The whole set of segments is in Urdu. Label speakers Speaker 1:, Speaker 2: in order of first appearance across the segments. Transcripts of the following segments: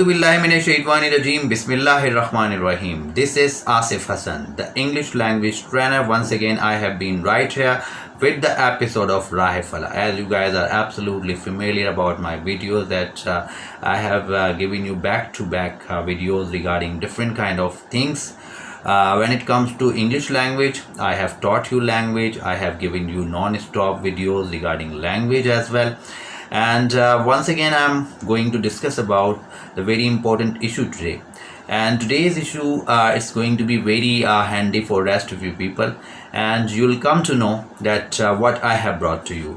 Speaker 1: billahi minash shaitanir rajeem. Bismillahir rahmanir rahim. This is Asif Hassan, the English language trainer. Once again, I have been right here with the episode of Rahe Fala. As you guys are absolutely familiar about my videos that I have given you back-to-back videos regarding different kind of things. When it comes to English language, I have taught you language. I have given you non-stop videos regarding language as well. And once again, I'm going to discuss about the very important issue today. And today's issue is going to be very handy for rest of you people, and you'll come to know that what I have brought to you.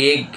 Speaker 1: 1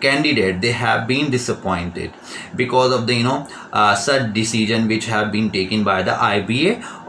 Speaker 1: candidate, they have been disappointed because of the such decision which have been taken by the IBA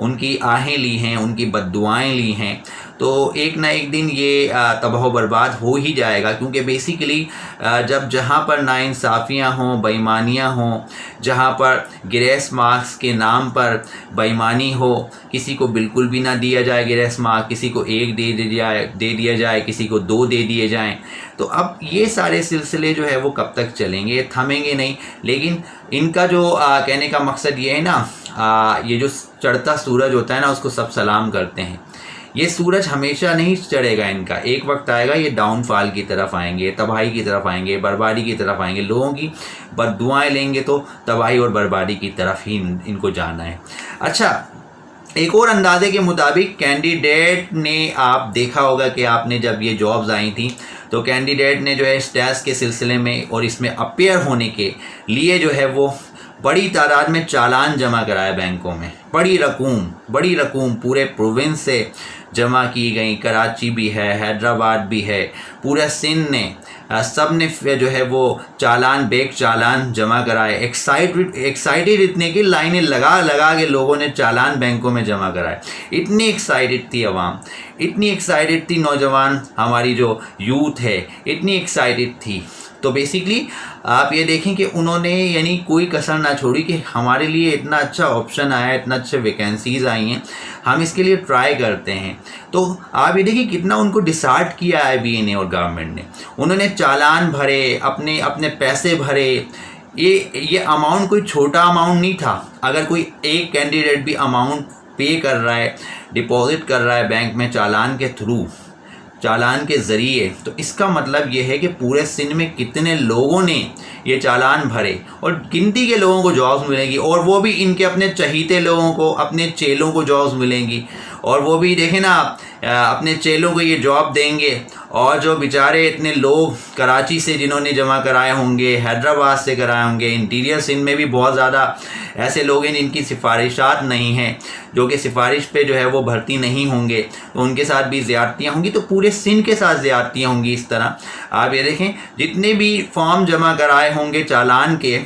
Speaker 1: ان کی آہیں لی ہیں, ان کی بددعائیں لی ہیں, تو ایک نہ ایک دن یہ تباہ و برباد ہو ہی جائے گا. کیونکہ بیسیکلی جہاں پر ناانصافیاں ہوں, بے ایمانیاں ہوں, جہاں پر گریس مارکس کے نام پر بے ایمانی ہو, کسی کو بالکل بھی نہ دیا جائے گریس مارک, کسی کو 1 دے دیا جائے, کسی کو 2 دے دیے جائیں, تو اب یہ سارے سلسلے جو ہے وہ کب تک چلیں گے؟ تھمیں گے نہیں. لیکن ان کا جو کہنے کا مقصد یہ ہے نا, یہ جو چڑھتا سورج ہوتا ہے نا, اس کو سب سلام کرتے ہیں. یہ سورج ہمیشہ نہیں چڑھے گا ان کا, ایک وقت آئے گا یہ ڈاؤن فال کی طرف آئیں گے, تباہی کی طرف آئیں گے, بربادی کی طرف آئیں گے. لوگوں کی بد دعائیں لیں گے تو تباہی اور بربادی کی طرف ہی ان کو جانا ہے. اچھا, ایک اور اندازے کے مطابق کینڈیڈیٹ نے, آپ دیکھا ہوگا کہ آپ نے جب یہ جابز آئی تھیں تو کینڈیڈیٹ نے جو ہے اس ٹیسٹ کے سلسلے میں اور اس میں اپیئر ہونے کے لیے جو ہے وہ بڑی تعداد میں چالان جمع کرائے بینکوں میں. بڑی رقوم پورے پروونس سے جمع کی گئیں. کراچی بھی ہے, حیدرآباد بھی ہے, پورا سندھ نے, سب نے جو ہے وہ بیک چالان جمع کرائے. ایکسائٹیڈ اتنے کی لائنیں لگا کے لوگوں نے چالان بینکوں میں جمع کرائے. اتنی ایکسائٹیڈ تھی عوام, اتنی ایکسائٹیڈ تھی نوجوان, ہماری جو یوتھ ہے اتنی ایکسائٹیڈ تھی. تو بیسیکلی آپ یہ دیکھیں کہ انہوں نے یعنی کوئی کسر نہ چھوڑی کہ ہمارے لیے اتنا اچھا آپشن آیا, اتنا اچھے ویکینسیز آئی ہیں, ہم اس کے لیے ٹرائی کرتے ہیں. تو آپ یہ دیکھیں کتنا ان کو ڈسارٹ کیا ہے بی این اے اور گورنمنٹ نے. انہوں نے چالان بھرے, اپنے پیسے بھرے. یہ اماؤنٹ کوئی چھوٹا اماؤنٹ نہیں تھا. اگر کوئی ایک کینڈیڈیٹ بھی اماؤنٹ پے کر رہا ہے, ڈپازٹ کر رہا ہے بینک میں چالان کے تھرو, چالان کے ذریعے, تو اس کا مطلب یہ ہے کہ پورے سندھ میں کتنے لوگوں نے یہ چالان بھرے, اور گنتی کے لوگوں کو جابز ملیں گی, اور وہ بھی ان کے اپنے چہیتے لوگوں کو, اپنے چیلوں کو جابز ملیں گی. اور وہ بھی دیکھیں نا, اپنے چیلوں کو یہ جاب دیں گے. اور جو بیچارے اتنے لوگ کراچی سے جنہوں نے جمع کرائے ہوں گے, حیدرآباد سے کرائے ہوں گے, انٹیریئر سندھ میں بھی بہت زیادہ ایسے لوگ ہیں جن کی سفارشات نہیں ہیں, جو کہ سفارش پہ جو ہے وہ بھرتی نہیں ہوں گے, تو ان کے ساتھ بھی زیادتیاں ہوں گی. تو پورے سندھ کے ساتھ زیادتیاں ہوں گی. اس طرح آپ یہ دیکھیں جتنے بھی فارم جمع کرائے ہوں گے چالان کے,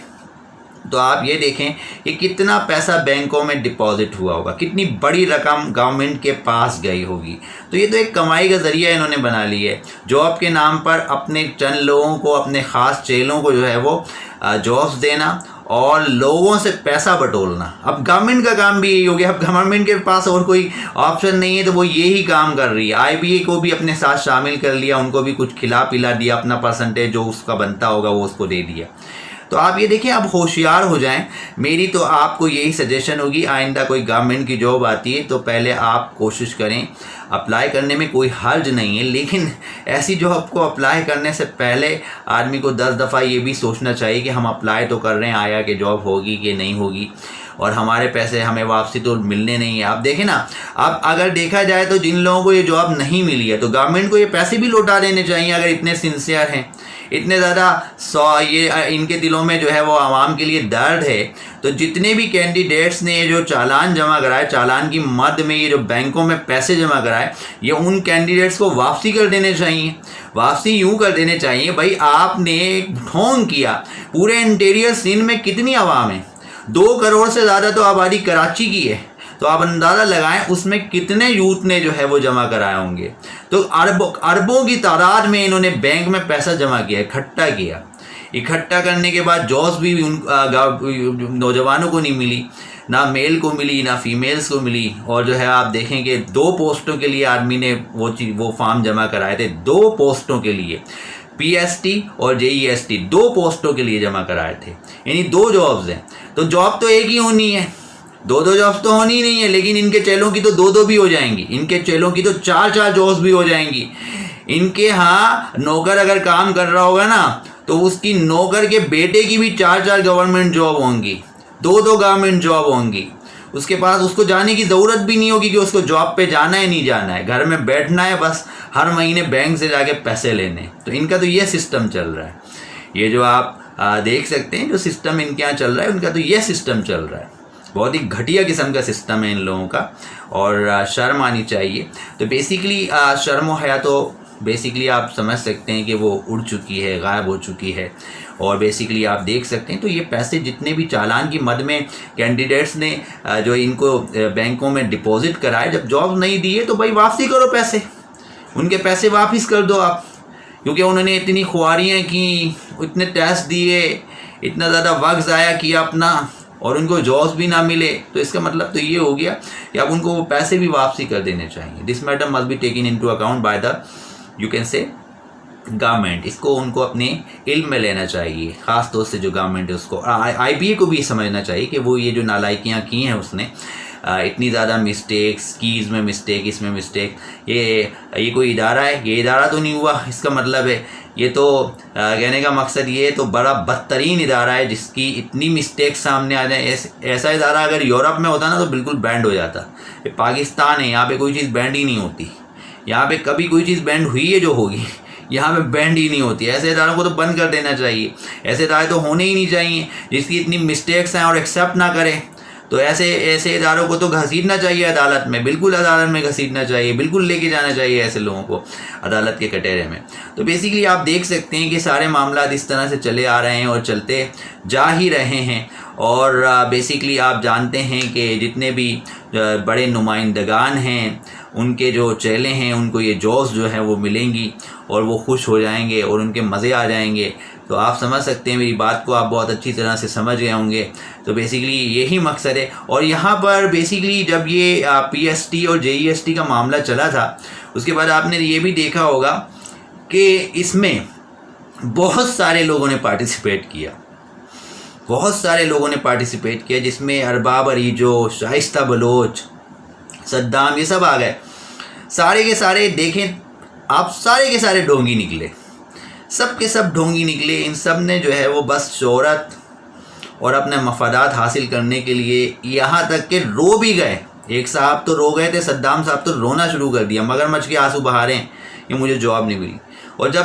Speaker 1: تو آپ یہ دیکھیں کہ کتنا پیسہ بینکوں میں ڈپازٹ ہوا ہوگا, کتنی بڑی رقم گورنمنٹ کے پاس گئی ہوگی. تو یہ تو ایک کمائی کا ذریعہ انہوں نے بنا لی ہے. جاب کے نام پر اپنے چند لوگوں کو, اپنے خاص چیلوں کو جو ہے وہ جابس دینا اور لوگوں سے پیسہ بٹولنا. اب گورنمنٹ کا کام بھی یہی ہو گیا. اب گورنمنٹ کے پاس اور کوئی آپشن نہیں ہے, تو وہ یہی کام کر رہی ہے. آئی بی اے کو بھی اپنے ساتھ شامل کر لیا, ان کو بھی کچھ کھلا پلا دیا, اپنا پرسنٹیج جو اس کا بنتا ہوگا وہ اس کو دے دیا. تو آپ یہ دیکھیں, اب ہوشیار ہو جائیں. میری تو آپ کو یہی سجیشن ہوگی, آئندہ کوئی گورنمنٹ کی جاب آتی ہے تو پہلے آپ کوشش کریں, اپلائی کرنے میں کوئی حرج نہیں ہے, لیکن ایسی جاب کو اپلائی کرنے سے پہلے آدمی کو 10 دفعہ یہ بھی سوچنا چاہیے کہ ہم اپلائی تو کر رہے ہیں, آیا کہ جاب ہوگی کہ نہیں ہوگی, اور ہمارے پیسے ہمیں واپسی تو ملنے نہیں ہیں. آپ دیکھیں نا, اب اگر دیکھا جائے تو جن لوگوں کو یہ جاب نہیں ملی ہے تو گورنمنٹ کو یہ پیسے بھی لوٹا دینے چاہیے. اگر اتنے سنسیئر ہیں, اتنے زیادہ یہ ان کے دلوں میں جو ہے وہ عوام کے لیے درد ہے, تو جتنے بھی کینڈیڈیٹس نے یہ جو چالان جمع کرائے, چالان کی مد میں یہ جو بینکوں میں پیسے جمع کرائے, یہ ان کینڈیڈیٹس کو واپسی کر دینے چاہیے. واپسی یوں کر دینے چاہیے, بھائی آپ نے ڈھونگ کیا. پورے انٹیریئر سندھ میں کتنی عوام ہے, 2 کروڑ سے زیادہ تو آبادی کراچی کی ہے. تو آپ اندازہ لگائیں اس میں کتنے یوتھ نے جو ہے وہ جمع کرائے ہوں گے. تو اربوں کی تعداد میں انہوں نے بینک میں پیسہ جمع کیا, اکٹھا کیا. اکٹھا کرنے کے بعد جابس بھی نوجوانوں کو نہیں ملی, نہ میل کو ملی نہ فیمیلز کو ملی. اور جو ہے آپ دیکھیں کہ 2 پوسٹوں کے لیے آدمی نے وہ فارم جمع کرائے تھے, 2 پوسٹوں کے لیے, پی ایس ٹی اور جے ای ایس ٹی, 2 پوسٹوں کے لیے جمع کرائے تھے. یعنی 2 جابز ہیں. تو جاب تو ایک ہی ہونی ہے, 2 جابس تو ہونی نہیں ہے, لیکن ان کے چیلوں کی تو 2 بھی ہو جائیں گی, ان کے چیلوں کی تو 4 جابس بھی ہو جائیں گی. ان کے ہاں نوکر اگر کام کر رہا ہوگا نا, تو اس کی نوکر کے بیٹے کی بھی 4 گورنمنٹ جاب ہوں گی, 2 گورنمنٹ جاب ہوں گی. اس کے پاس اس کو جانے کی ضرورت بھی نہیں ہوگی کہ اس کو جاب پہ جانا ہے نہیں جانا ہے, گھر میں بیٹھنا ہے بس, ہر مہینے بینک سے جا کے پیسے لینے. تو ان کا تو یہ سسٹم چل رہا ہے. یہ جو آپ دیکھ سکتے ہیں جو سسٹم ان کے یہاں چل رہا ہے, ان کا تو یہ سسٹم چل رہا ہے. بہت ہی گھٹیا قسم کا سسٹم ہے ان لوگوں کا, اور شرم آنی چاہیے. تو بیسیکلی شرم و حیا تو بیسیکلی آپ سمجھ سکتے ہیں کہ وہ اڑ چکی ہے، غائب ہو چکی ہے. اور بیسیکلی آپ دیکھ سکتے ہیں تو یہ پیسے جتنے بھی چالان کی مد میں کینڈیڈیٹس نے جو ان کو بینکوں میں ڈپازٹ کرائے، جب جاب نہیں دیے تو بھائی واپسی کرو پیسے، ان کے پیسے واپس کر دو آپ، کیونکہ انہوں نے اتنی خواریاں کی، اتنے ٹیسٹ دیے، اتنا زیادہ وقت ضائع کیا اپنا، اور ان کو جابس بھی نہ ملے. تو اس کا مطلب تو یہ ہو گیا کہ اب ان کو وہ پیسے بھی واپسی کر دینے چاہیے. This matter must be taken into account by the you can say government. اس کو ان کو اپنے علم میں لینا چاہیے، خاص طور سے جو گورنمنٹ ہے اس کو، آئی بی اے کو بھی سمجھنا چاہیے کہ وہ یہ جو نالائکیاں کی ہیں اس نے، اتنی زیادہ مسٹیکس، کیز میں مسٹیک، اس میں مسٹیک، یہ کوئی ادارہ ہے؟ یہ ادارہ تو نہیں ہوا. اس کا مطلب ہے یہ تو کہنے کا مقصد یہ ہے تو بڑا بدترین ادارہ ہے جس کی اتنی مسٹیک سامنے آ جائیں. ایسا ادارہ اگر یورپ میں ہوتا نا تو بالکل بینڈ ہو جاتا. پاکستان ہے، یہاں پہ کوئی چیز بینڈ ہی نہیں ہوتی. یہاں پہ کبھی کوئی چیز بینڈ ہوئی ہے جو ہوگی، یہاں پہ بینڈ ہی نہیں ہوتی. ایسے اداروں کو تو بند کر دینا چاہیے. ایسے ادارے تو ہونے ہی نہیں چاہیے. جس کی اتنی مسٹیکس ہیں اور ایکسیپٹ نہ کرے تو ایسے اداروں کو تو گھسیٹنا چاہیے عدالت میں، بالکل عدالت میں گھسیٹنا چاہیے، بالکل لے کے جانا چاہیے ایسے لوگوں کو عدالت کے کٹہرے میں. تو بیسیکلی آپ دیکھ سکتے ہیں کہ سارے معاملات اس طرح سے چلے آ رہے ہیں اور چلتے جا ہی رہے ہیں. اور بیسیکلی آپ جانتے ہیں کہ جتنے بھی بڑے نمائندگان ہیں ان کے جو چہلے ہیں ان کو یہ جابس جو ہیں وہ ملیں گی اور وہ خوش ہو جائیں گے اور ان کے مزے آ جائیں گے. تو آپ سمجھ سکتے ہیں، میری بات کو آپ بہت اچھی طرح سے سمجھ گئے ہوں گے. تو بیسیکلی یہی مقصد ہے. اور یہاں پر بیسیکلی جب یہ پی ایس ٹی اور جے ای ایس ٹی کا معاملہ چلا تھا اس کے بعد آپ نے یہ بھی دیکھا ہوگا کہ اس میں بہت سارے لوگوں نے پارٹیسپیٹ کیا، بہت سارے لوگوں نے پارٹیسپیٹ کیا، جس میں ارباب عریجو، شائستہ بلوچ، صدام، یہ سب آ گئے. سارے کے سارے دیکھیں آپ، سارے کے سارے ڈھونگی نکلے، سب کے سب ڈھونگی نکلے. ان سب نے جو ہے وہ بس شہرت اور اپنے مفادات حاصل کرنے کے لیے یہاں تک کہ رو بھی گئے. ایک صاحب تو رو گئے تھے، صدام صاحب تو رونا شروع کر دیا، مگر مچھ کے آنسو بہا رہے ہیں کہ مجھے جاب نہیں ملی. اور جب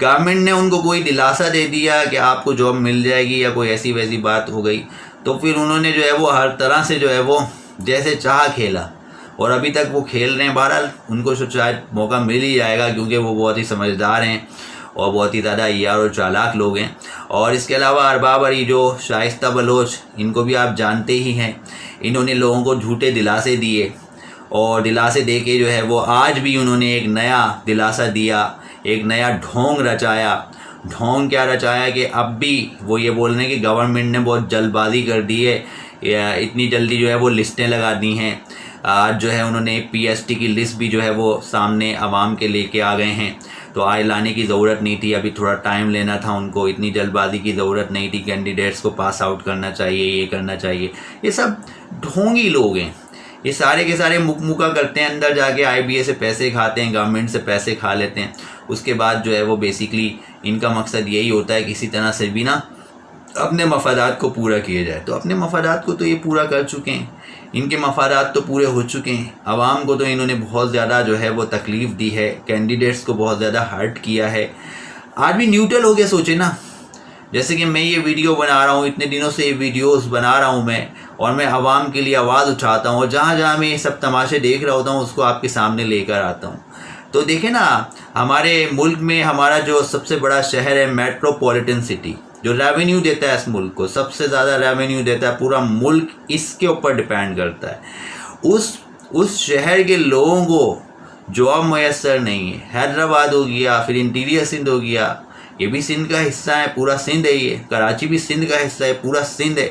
Speaker 1: گورنمنٹ نے ان کو کوئی دلاسا دے دیا کہ آپ کو جاب مل جائے گی یا کوئی ایسی ویسی بات ہو گئی، تو پھر انہوں نے جو ہے وہ ہر طرح سے جو ہے وہ جیسے چاہا کھیلا. اور ابھی تک وہ کھیل رہے ہیں. بہرحال ان کو شاید موقع مل ہی جائے گا کیونکہ وہ بہت ہی سمجھدار ہیں اور بہت ہی زیادہ عیار اور چالاک لوگ ہیں. اور اس کے علاوہ ارباب عریجو، شائستہ بلوچ، ان کو بھی آپ جانتے ہی ہیں. انہوں نے لوگوں کو جھوٹے دلاسے دیے اور دلاسے دے کے جو ہے وہ آج بھی انہوں نے ایک نیا دلاسا دیا، ایک نیا ڈھونگ رچایا. ڈھونگ کیا رچایا کہ اب بھی وہ یہ بول رہے ہیں کہ گورنمنٹ نے بہت جلد بازی کر دی ہے، اتنی جلدی جو ہے وہ لسٹیں لگا دی ہیں. آج جو ہے انہوں نے پی ایس ٹی کی لسٹ بھی جو ہے وہ سامنے عوام کے لے کے آ گئے ہیں. تو آج لانے کی ضرورت نہیں تھی، ابھی تھوڑا ٹائم لینا تھا ان کو، اتنی جلد بازی کی ضرورت نہیں تھی. کینڈیڈیٹس کو پاس آؤٹ کرنا چاہیے، یہ کرنا چاہیے. یہ سب ڈھونگی لوگ ہیں. یہ سارے کے سارے مکہ کرتے ہیں، اندر جا کے آئی بی اے سے پیسے کھاتے ہیں، گورنمنٹ سے پیسے کھا لیتے ہیں. اس کے بعد جو ہے وہ بیسیکلی ان کا مقصد یہی ہوتا ہے کسی طرح سے بھی نا اپنے مفادات کو پورا کیے جائے. تو اپنے مفادات کو تو یہ پورا کر چکے ہیں، ان کے مفادات تو پورے ہو چکے ہیں. عوام کو تو انہوں نے بہت زیادہ جو ہے وہ تکلیف دی ہے، کینڈیڈیٹس کو بہت زیادہ ہرٹ کیا ہے. آج بھی نیوٹرل ہو کے سوچے نا، جیسے کہ میں یہ ویڈیو بنا رہا ہوں، اتنے دنوں سے یہ ویڈیوز بنا رہا ہوں میں، اور میں عوام کے لیے آواز اٹھاتا ہوں، اور جہاں جہاں میں یہ سب تماشے دیکھ رہا ہوتا ہوں اس کو آپ کے سامنے لے کر آتا ہوں. تو دیکھیں نا، ہمارے ملک میں ہمارا جو سب سے بڑا شہر ہے میٹروپولیٹن سٹی، جو ریونیو دیتا ہے اس ملک کو، سب سے زیادہ ریونیو دیتا ہے، پورا ملک اس کے اوپر ڈپینڈ کرتا ہے. اس شہر کے لوگوں کو جاب میسر نہیں ہے. حیدرآباد ہو گیا، پھر انٹیریئر سندھ ہو گیا، یہ بھی سندھ کا حصہ ہے، پورا سندھ ہے. یہ کراچی بھی سندھ کا حصہ ہے، پورا سندھ ہے.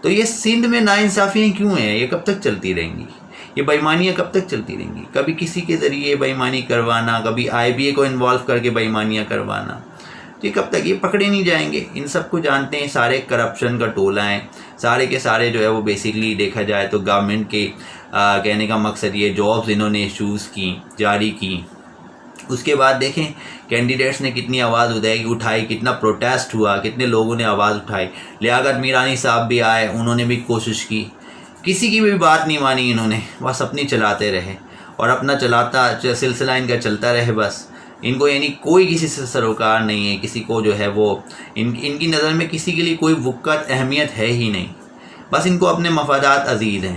Speaker 1: تو یہ سندھ میں ناانصافیاں کیوں ہیں؟ یہ کب تک چلتی رہیں گی؟ یہ بےایمانیاں کب تک چلتی رہیں گی؟ کبھی کسی کے ذریعے بےایمانی کروانا، کبھی آئی بی اے کو انوالو کر کے بےایمانیاں کروانا. تو یہ کب تک؟ یہ پکڑے نہیں جائیں گے. ان سب کو جانتے ہیں، سارے کرپشن کا ٹولہ ہیں، سارے کے سارے جو ہے وہ بیسیکلی دیکھا جائے تو گورنمنٹ کے کہنے کا مقصد یہ جابس انہوں نے ایشوز کی، جاری کی. اس کے بعد دیکھیں کینڈیڈیٹس نے کتنی آواز اٹھائی، کتنا پروٹیسٹ ہوا، کتنے لوگوں نے آواز اٹھائی. لیاقت میرانی صاحب بھی آئے، انہوں نے بھی کوشش کی، کسی کی بھی بات نہیں مانی انہوں نے، بس اپنی چلاتے رہے اور اپنا سلسلہ ان کا چلتا رہے. بس ان کو یعنی کوئی کسی سے سروکار نہیں ہے، کسی کو جو ہے وہ ان کی نظر میں کسی کے لیے کوئی وقت اہمیت ہے ہی نہیں. بس ان کو اپنے مفادات عزیز ہیں.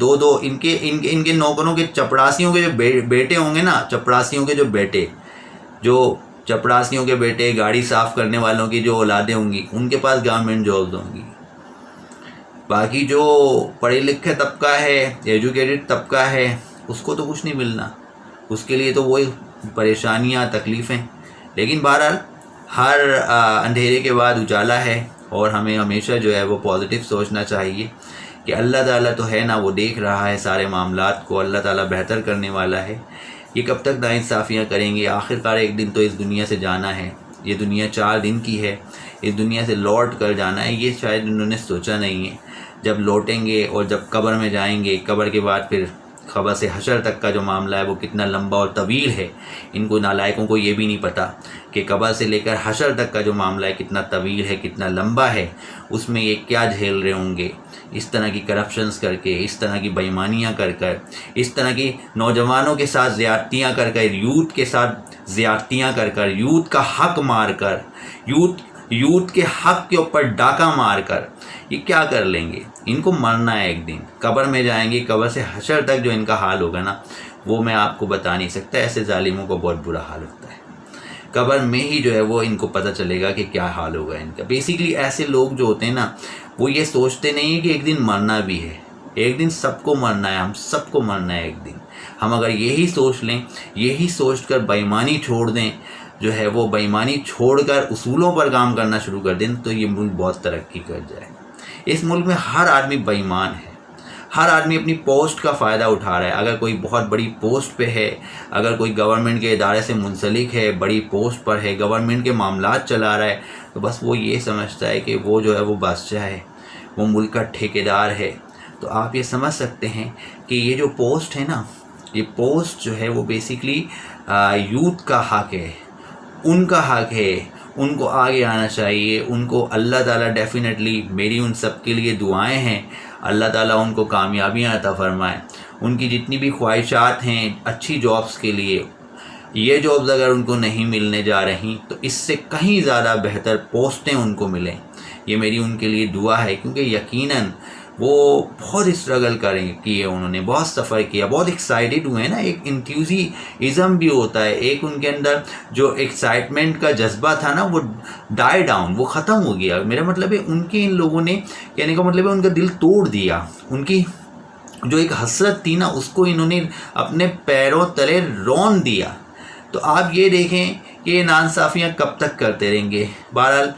Speaker 1: 2 ان کے نوکروں کے چپڑاسیوں کے جو بیٹے ہوں گے نا, چپڑاسیوں کے جو بیٹے گاڑی صاف کرنے والوں کی جو اولادیں ہوں گی ان کے پاس گورنمنٹ جابس ہوں گی. باقی جو پڑھے لکھے طبقہ ہے, ایجوکیٹڈ طبقہ ہے, اس کو تو کچھ نہیں ملنا. اس کے لیے تو وہی پریشانیاں, تکلیفیں. لیکن بہرحال ہر اندھیرے کے بعد اجالا ہے, اور ہمیں ہمیشہ جو ہے وہ پازیٹیو سوچنا چاہیے کہ اللہ تعالیٰ تو ہے نا, وہ دیکھ رہا ہے سارے معاملات کو. اللہ تعالیٰ بہتر کرنے والا ہے. یہ کب تک ناانصافیاں کریں گے؟ آخرکار ایک دن تو اس دنیا سے جانا ہے. یہ دنیا 4 دن کی ہے, اس دنیا سے لوٹ کر جانا ہے. یہ شاید انہوں نے سوچا نہیں ہے. جب لوٹیں گے اور جب قبر میں جائیں گے, قبر کے بعد پھر خبر سے حشر تک کا جو معاملہ ہے وہ کتنا لمبا اور طویل ہے. ان کو نالائقوں کو یہ بھی نہیں پتہ کہ قبر سے لے کر حشر تک کا جو معاملہ ہے کتنا طویل ہے, کتنا لمبا ہے. اس میں یہ کیا جھیل رہے ہوں گے, اس طرح کی کرپشنز کر کے, اس طرح کی بےایمانیاں کر کر, اس طرح کی نوجوانوں کے ساتھ زیادتیاں کر کر, یوتھ کے ساتھ زیادتیاں کر کر, یوتھ کا حق مار کر, یوتھ کے حق کے اوپر ڈاکہ مار کر. یہ کیا کر لیں گے؟ ان کو مرنا ہے ایک دن, قبر میں جائیں گے. قبر سے حشر تک جو ان کا حال ہوگا نا وہ میں آپ کو بتا نہیں سکتا. ایسے ظالموں کو بہت برا حال ہوتا ہے. قبر میں ہی جو ہے وہ ان کو پتہ چلے گا کہ کیا حال ہوگا ان کا. بیسیکلی ایسے لوگ جو ہوتے ہیں نا وہ یہ سوچتے نہیں کہ ایک دن مرنا بھی ہے. ایک دن سب کو مرنا ہے, ہم سب کو مرنا ہے ایک دن. ہم اگر یہی سوچ لیں, یہی سوچ کر بےایمانی چھوڑ دیں, جو ہے وہ بےایمانی چھوڑ کر اصولوں پر کام کرنا شروع کر دیں, تو یہ ملک بہت ترقی کر جائے. اس ملک میں ہر آدمی بے ایمان ہے. ہر آدمی اپنی پوسٹ کا فائدہ اٹھا رہا ہے. اگر کوئی بہت بڑی پوسٹ پہ ہے, اگر کوئی گورنمنٹ کے ادارے سے منسلک ہے, بڑی پوسٹ پر ہے, گورنمنٹ کے معاملات چلا رہا ہے, تو بس وہ یہ سمجھتا ہے کہ وہ جو ہے وہ بادشاہ ہے, وہ ملک کا ٹھیکیدار ہے. تو آپ یہ سمجھ سکتے ہیں کہ یہ جو پوسٹ ہے نا, یہ پوسٹ جو ہے وہ بیسیکلی یوتھ کا حق ہے, ان کا حق ہے. ان کو آگے آنا چاہیے. ان کو اللہ تعالیٰ ڈیفینیٹلی, میری ان سب کے لیے دعائیں ہیں, اللہ تعالیٰ ان کو کامیابیاں عطا فرمائے. ان کی جتنی بھی خواہشات ہیں اچھی جابس کے لیے, یہ جابس اگر ان کو نہیں ملنے جا رہی تو اس سے کہیں زیادہ بہتر پوسٹیں ان کو ملیں. یہ میری ان کے لیے دعا ہے, کیونکہ یقیناً وہ بہت اسٹرگل کیے, انہوں نے بہت سفر کیا, بہت ایکسائٹیڈ ہوئے ہیں نا. ایک انتھیوزم بھی ہوتا ہے, ایک ان کے اندر جو ایکسائٹمنٹ کا جذبہ تھا نا وہ ڈائی ڈاؤن, وہ ختم ہو گیا. میرا مطلب ہے ان لوگوں نے, کہنے کا مطلب ہے ان کا دل توڑ دیا. ان کی جو ایک حسرت تھی نا اس کو انہوں نے اپنے پیروں تلے رون دیا. تو آپ یہ دیکھیں کہ یہ ناانصافیاں کب تک کرتے رہیں گے. بہرحال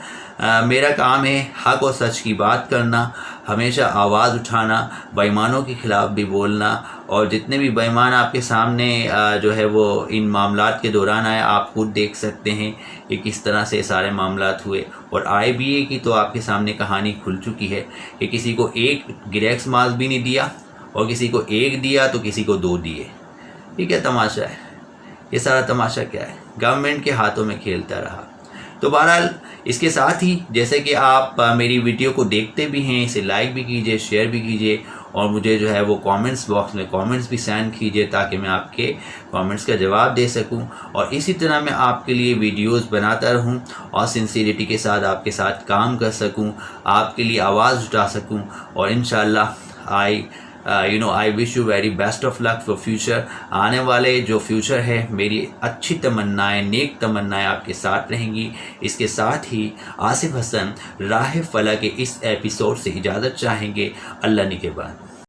Speaker 1: میرا کام ہے حق و سچ کی بات کرنا, ہمیشہ آواز اٹھانا, بےایمانوں کے خلاف بھی بولنا. اور جتنے بھی بےایمان آپ کے سامنے جو ہے وہ ان معاملات کے دوران آئے, آپ خود دیکھ سکتے ہیں کہ کس طرح سے سارے معاملات ہوئے. اور IBA کی تو آپ کے سامنے کہانی کھل چکی ہے کہ کسی کو ایک گریکس مارکس بھی نہیں دیا, اور کسی کو 1 دیا تو کسی کو 2 دیے. یہ کیا تماشا ہے؟ یہ سارا تماشا کیا ہے؟ گورنمنٹ کے ہاتھوں میں کھیلتا رہا. تو بہرحال اس کے ساتھ ہی جیسے کہ آپ میری ویڈیو کو دیکھتے بھی ہیں, اسے لائک بھی کیجئے, شیئر بھی کیجئے, اور مجھے جو ہے وہ کامنٹس باکس میں کامنٹس بھی سینڈ کیجئے تاکہ میں آپ کے کامنٹس کا جواب دے سکوں. اور اسی طرح میں آپ کے لیے ویڈیوز بناتا رہوں اور سنسیریٹی کے ساتھ آپ کے ساتھ کام کر سکوں, آپ کے لیے آواز اٹھا سکوں. اور انشاءاللہ I wish you very best of luck for future. آنے والے جو فیوچر ہے میری اچھی تمنائیں, نیک تمنائیں آپ کے ساتھ رہیں گی. اس کے ساتھ ہی آصف حسن راہ فلاح کے اس ایپیسوڈ سے اجازت چاہیں گے. اللہ نگہبان.